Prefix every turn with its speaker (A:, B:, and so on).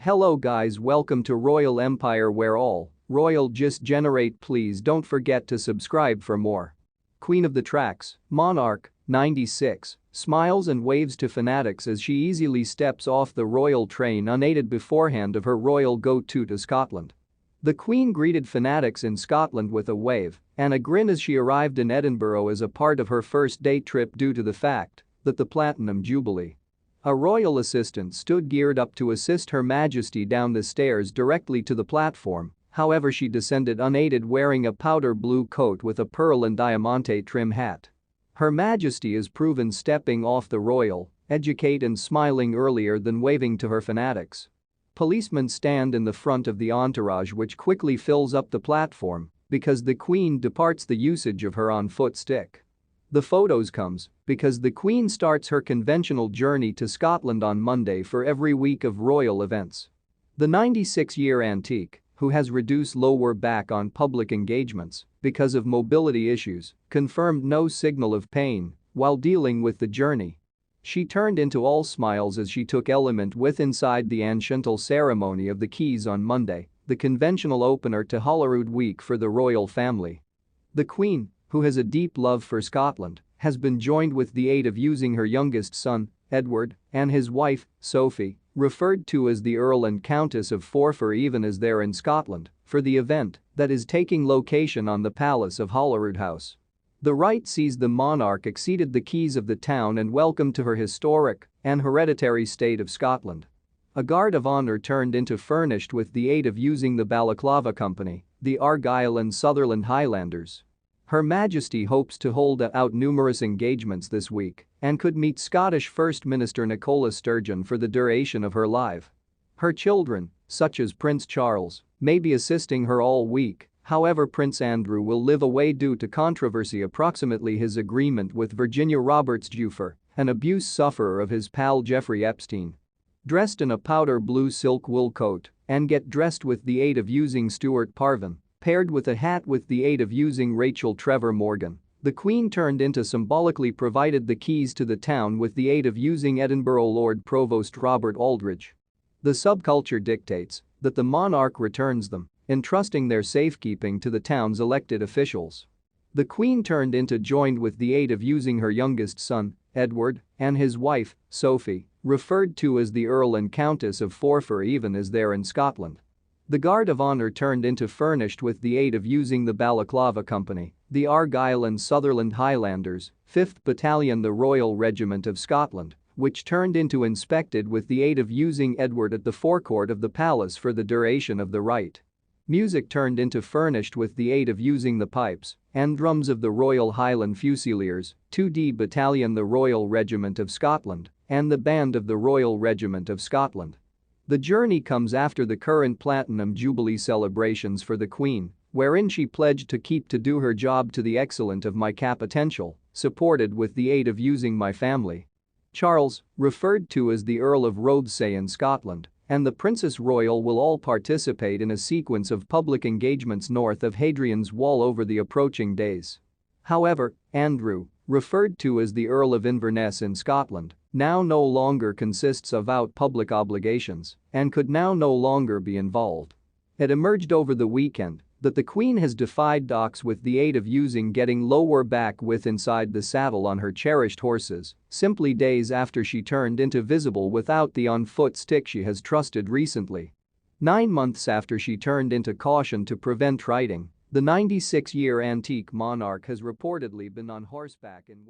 A: Hello guys, welcome to Royal Empire where all royal gist generate. Please don't forget to subscribe for more. Queen of the tracks, Monarch, 96, smiles and waves to fanatics as she easily steps off the royal train unaided beforehand of her royal go-to to Scotland. The Queen greeted fanatics in Scotland with a wave and a grin as she arrived in Edinburgh as a part of her first day trip due to the fact that the Platinum Jubilee. A royal assistant stood geared up to assist Her Majesty down the stairs directly to the platform, however she descended unaided wearing a powder blue coat with a pearl and diamante trim hat. Her Majesty is proven stepping off the royal educate and smiling earlier than waving to her fanatics. Policemen stand in the front of the entourage which quickly fills up the platform because the Queen departs the usage of her on-foot stick. The photos comes because the Queen starts her conventional journey to Scotland on Monday for every week of royal events. The 96-year antique, who has reduced lower back on public engagements because of mobility issues, confirmed no signal of pain while dealing with the journey. She turned into all smiles as she took element with inside the enchantal ceremony of the keys on Monday, the conventional opener to Holyrood Week for the royal family. The Queen, who has a deep love for Scotland, has been joined with the aid of using her youngest son, Edward, and his wife, Sophie, referred to as the Earl and Countess of Forfar even as they're in Scotland, for the event that is taking location on the Palace of Holyrood House. The rite sees the monarch acceded the keys of the town and welcomed to her historic and hereditary state of Scotland. A guard of honour turned into furnished with the aid of using the Balaclava Company, the Argyll and Sutherland Highlanders. Her Majesty hopes to hold out numerous engagements this week and could meet Scottish First Minister Nicola Sturgeon for the duration of her life. Her children, such as Prince Charles, may be assisting her all week, however Prince Andrew will live away due to controversy approximately his agreement with Virginia Roberts Giuffre, an abuse sufferer of his pal Jeffrey Epstein. Dressed in a powder blue silk wool coat and get dressed with the aid of using Stuart Parvin, paired with a hat with the aid of using Rachel Trevor Morgan, the Queen turned into symbolically provided the keys to the town with the aid of using Edinburgh Lord Provost Robert Aldridge. The subculture dictates that the monarch returns them, entrusting their safekeeping to the town's elected officials. The Queen turned into joined with the aid of using her youngest son, Edward, and his wife, Sophie, referred to as the Earl and Countess of Forfar even as they're in Scotland. The Guard of Honour turned into furnished with the aid of using the Balaclava Company, the Argyll and Sutherland Highlanders, 5th Battalion the Royal Regiment of Scotland, which turned into inspected with the aid of using Edward at the forecourt of the palace for the duration of the rite. Music turned into furnished with the aid of using the pipes and drums of the Royal Highland Fusiliers, 2D Battalion the Royal Regiment of Scotland, and the Band of the Royal Regiment of Scotland. The journey comes after the current Platinum Jubilee celebrations for the Queen, wherein she pledged to keep to do her job to the excellent of my potential, supported with the aid of using my family. Charles, referred to as the Earl of Rothesay in Scotland, and the Princess Royal will all participate in a sequence of public engagements north of Hadrian's Wall over the approaching days. However, Andrew, referred to as the Earl of Inverness in Scotland, now no longer consists of public obligations and could now no longer be involved. It emerged over the weekend that the Queen has defied docks with the aid of using getting lower back with inside the saddle on her cherished horses, simply days after she turned into visible without the on-foot stick she has trusted recently. 9 months after she turned into caution to prevent riding, the 96-year antique monarch has reportedly been on horseback in